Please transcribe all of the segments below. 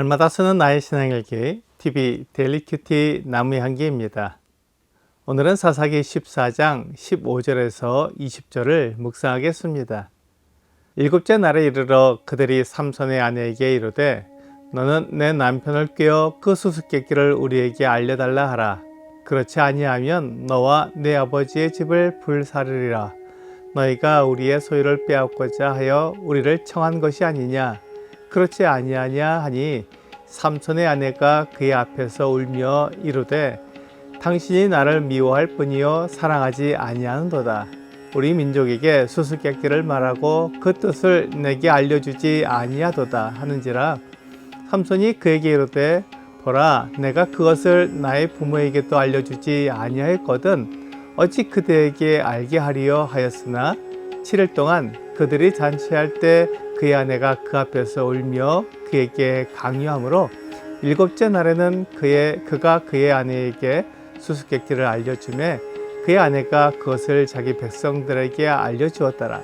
날마다 쓰는 나의 신앙일기 TV 데일리큐티 나무의 향기입니다. 오늘은 사사기 14장 15절에서 20절을 묵상하겠습니다. 일곱째 날에 이르러 그들이 삼손의 아내에게 이르되 너는 내 남편을 꾀어 그 수수께끼를 우리에게 알려달라 하라. 그렇지 아니하면 너와 내 아버지의 집을 불사르리라. 너희가 우리의 소유를 빼앗고자 하여 우리를 청한 것이 아니냐. 그렇지 아니하냐 하니 삼손의 아내가 그의 앞에서 울며 이르되 당신이 나를 미워할 뿐이요 사랑하지 아니하는도다. 우리 민족에게 수수께끼를 말하고 그 뜻을 내게 알려주지 아니하도다 하는지라. 삼손이 그에게 이르되 보라, 내가 그것을 나의 부모에게도 알려주지 아니하였거든 어찌 그대에게 알게 하리요 하였으나 7일 동안 그들이 잔치할 때 그의 아내가 그 앞에서 울며 그에게 강요하므로 일곱째 날에는 그가 그의 아내에게 수수께끼를 알려주매 그의 아내가 그것을 자기 백성들에게 알려주었더라.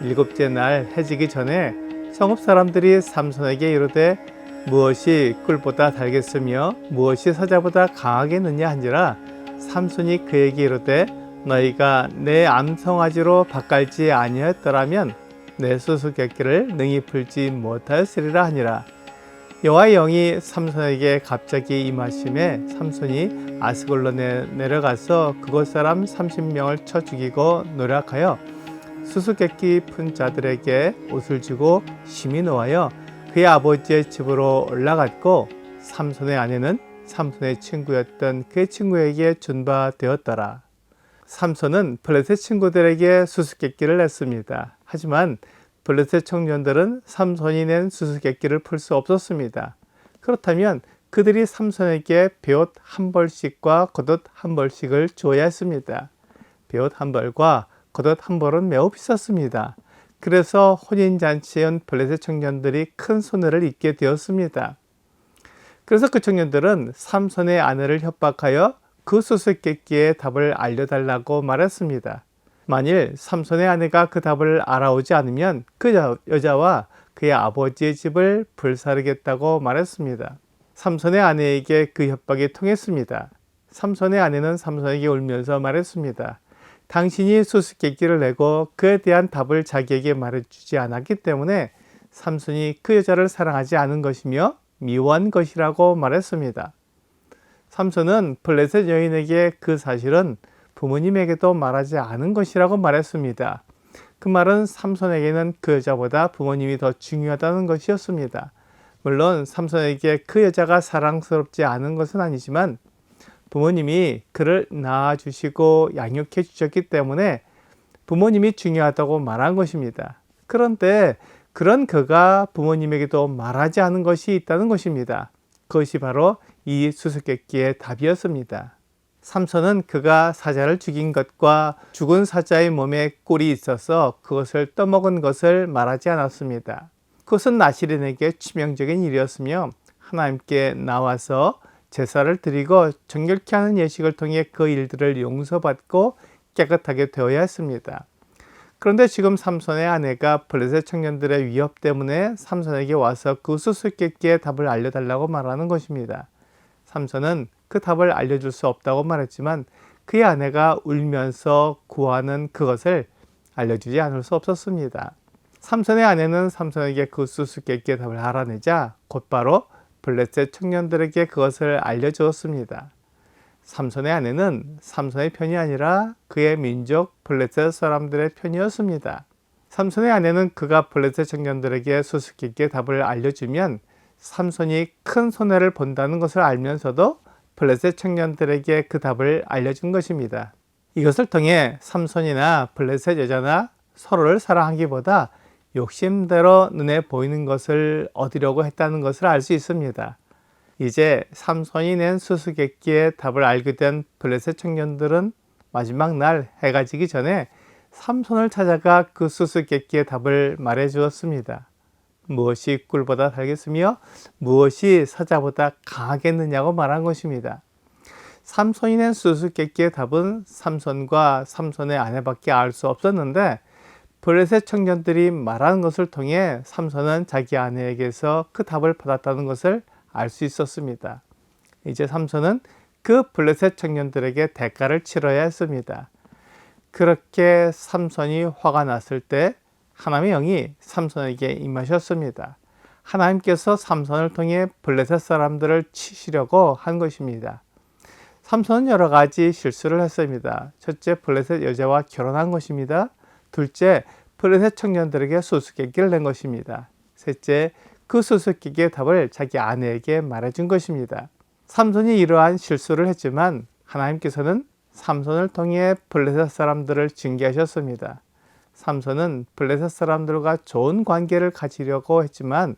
일곱째 날 해지기 전에 성읍 사람들이 삼손에게 이르되 무엇이 꿀보다 달겠으며 무엇이 사자보다 강하겠느냐 한지라. 삼손이 그에게 이르되 너희가 내 암송아지로 밭갈지 아니하였더라면 내 수수께끼를 능히 풀지 못하였으리라 하니라. 여호와의 영이 삼손에게 갑자기 임하심에 삼손이 아스글론에 내려가서 그곳 사람 30명을 쳐 죽이고 노략하여 수수께끼 푼 자들에게 옷을 주고 심히 노하여 그의 아버지의 집으로 올라갔고 삼손의 아내는 삼손의 친구였던 그의 친구에게 준 바 되었더라. 삼손은 블레셋 친구들에게 수수께끼를 냈습니다. 하지만 블레셋 청년들은 삼손이 낸 수수께끼를 풀 수 없었습니다. 그렇다면 그들이 삼손에게 베옷 한 벌씩과 겉옷 한 벌씩을 주어야 했습니다. 베옷 한 벌과 겉옷 한 벌은 매우 비쌌습니다. 그래서 혼인잔치에 온 블레셋 청년들이 큰 손해를 입게 되었습니다. 그래서 그 청년들은 삼손의 아내를 협박하여 그 수수께끼의 답을 알려달라고 말했습니다. 만일 삼손의 아내가 그 답을 알아오지 않으면 그 여자와 그의 아버지의 집을 불사르겠다고 말했습니다. 삼손의 아내에게 그 협박이 통했습니다. 삼손의 아내는 삼손에게 울면서 말했습니다. 당신이 수수께끼를 내고 그에 대한 답을 자기에게 말해주지 않았기 때문에 삼손이 그 여자를 사랑하지 않은 것이며 미워한 것이라고 말했습니다. 삼손은 블레셋 여인에게 그 사실은 부모님에게도 말하지 않은 것이라고 말했습니다. 그 말은 삼손에게는 그 여자보다 부모님이 더 중요하다는 것이었습니다. 물론 삼손에게 그 여자가 사랑스럽지 않은 것은 아니지만 부모님이 그를 낳아주시고 양육해 주셨기 때문에 부모님이 중요하다고 말한 것입니다. 그런데 그런 그가 부모님에게도 말하지 않은 것이 있다는 것입니다. 그것이 바로 이 수수께끼의 답이었습니다. 삼손은 그가 사자를 죽인 것과 죽은 사자의 몸에 꿀이 있어서 그것을 떠먹은 것을 말하지 않았습니다. 그것은 나실인에게 치명적인 일이었으며 하나님께 나와서 제사를 드리고 정결케 하는 예식을 통해 그 일들을 용서받고 깨끗하게 되어야 했습니다. 그런데 지금 삼손의 아내가 블레셋 청년들의 위협 때문에 삼손에게 와서 그 수수께끼의 답을 알려달라고 말하는 것입니다. 삼손은 그 답을 알려줄 수 없다고 말했지만 그의 아내가 울면서 구하는 그것을 알려주지 않을 수 없었습니다. 삼손의 아내는 삼손에게 그 수수께끼의 답을 알아내자 곧바로 블레셋 청년들에게 그것을 알려주었습니다. 삼손의 아내는 삼손의 편이 아니라 그의 민족 블레셋 사람들의 편이었습니다. 삼손의 아내는 그가 블레셋 청년들에게 수수께끼의 답을 알려주면 삼손이 큰 손해를 본다는 것을 알면서도 블레셋 청년들에게 그 답을 알려준 것입니다. 이것을 통해 삼손이나 블레셋 여자나 서로를 사랑하기보다 욕심대로 눈에 보이는 것을 얻으려고 했다는 것을 알 수 있습니다. 이제 삼손이 낸 수수께끼의 답을 알게 된 블레셋 청년들은 마지막 날 해가 지기 전에 삼손을 찾아가 그 수수께끼의 답을 말해 주었습니다. 무엇이 꿀보다 달겠으며 무엇이 사자보다 강하겠느냐고 말한 것입니다. 삼손이 낸 수수께끼의 답은 삼손과 삼손의 아내밖에 알 수 없었는데 블레셋 청년들이 말하는 것을 통해 삼손은 자기 아내에게서 그 답을 받았다는 것을 알 수 있었습니다. 이제 삼손은 그 블레셋 청년들에게 대가를 치러야 했습니다. 그렇게 삼손이 화가 났을 때 하나님의 영이 삼손에게 임하셨습니다. 하나님께서 삼손을 통해 블레셋 사람들을 치시려고 한 것입니다. 삼손은 여러 가지 실수를 했습니다. 첫째, 블레셋 여자와 결혼한 것입니다. 둘째, 블레셋 청년들에게 수수께끼를 낸 것입니다. 셋째, 그 수수께끼의 답을 자기 아내에게 말해준 것입니다. 삼손이 이러한 실수를 했지만 하나님께서는 삼손을 통해 블레셋 사람들을 징계하셨습니다. 삼손은 블레셋 사람들과 좋은 관계를 가지려고 했지만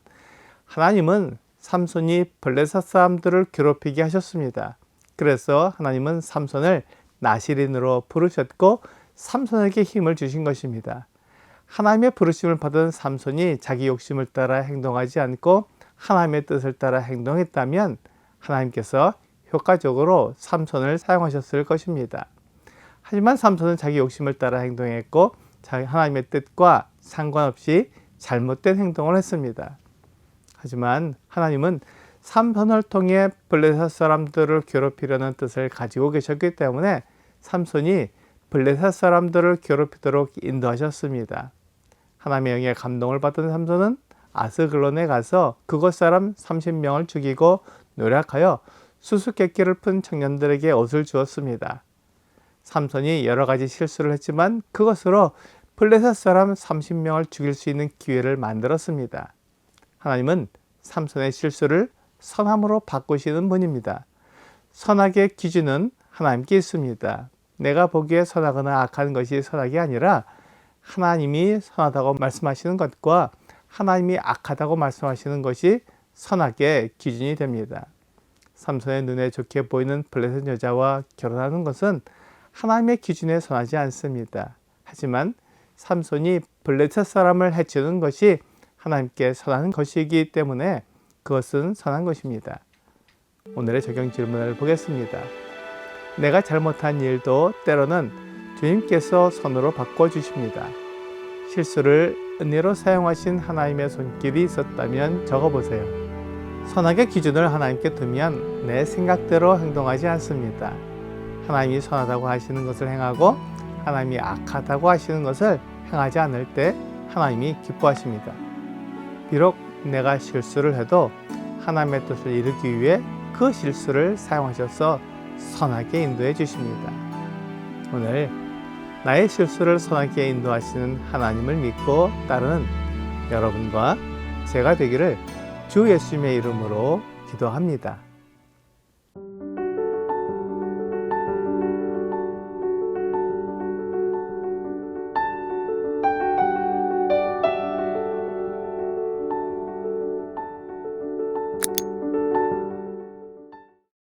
하나님은 삼손이 블레셋 사람들을 괴롭히게 하셨습니다. 그래서 하나님은 삼손을 나시린으로 부르셨고 삼손에게 힘을 주신 것입니다. 하나님의 부르심을 받은 삼손이 자기 욕심을 따라 행동하지 않고 하나님의 뜻을 따라 행동했다면 하나님께서 효과적으로 삼손을 사용하셨을 것입니다. 하지만 삼손은 자기 욕심을 따라 행동했고 하나님의 뜻과 상관없이 잘못된 행동을 했습니다. 하지만 하나님은 삼손을 통해 블레셋 사람들을 괴롭히려는 뜻을 가지고 계셨기 때문에 삼손이 블레셋 사람들을 괴롭히도록 인도하셨습니다. 하나님의 영의 감동을 받은 삼손은 아스글론에 가서 그곳 사람 30명을 죽이고 노력하여 수수께끼를 푼 청년들에게 옷을 주었습니다. 삼손이 여러 가지 실수를 했지만 그것으로 블레셋 사람 30명을 죽일 수 있는 기회를 만들었습니다. 하나님은 삼손의 실수를 선함으로 바꾸시는 분입니다. 선악의 기준은 하나님께 있습니다. 내가 보기에 선하거나 악한 것이 선악이 아니라 하나님이 선하다고 말씀하시는 것과 하나님이 악하다고 말씀하시는 것이 선악의 기준이 됩니다. 삼손의 눈에 좋게 보이는 블레셋 여자와 결혼하는 것은 하나님의 기준에 선하지 않습니다. 하지만 삼손이 블레셋 사람을 해치는 것이 하나님께 선한 것이기 때문에 그것은 선한 것입니다. 오늘의 적용 질문을 보겠습니다. 내가 잘못한 일도 때로는 주님께서 선으로 바꿔주십니다. 실수를 은혜로 사용하신 하나님의 손길이 있었다면 적어보세요. 선악의 기준을 하나님께 두면 내 생각대로 행동하지 않습니다. 하나님이 선하다고 하시는 것을 행하고 하나님이 악하다고 하시는 것을 행하지 않을 때 하나님이 기뻐하십니다. 비록 내가 실수를 해도 하나님의 뜻을 이루기 위해 그 실수를 사용하셔서 선하게 인도해 주십니다. 오늘 나의 실수를 선하게 인도하시는 하나님을 믿고 따르는 여러분과 제가 되기를 주 예수님의 이름으로 기도합니다.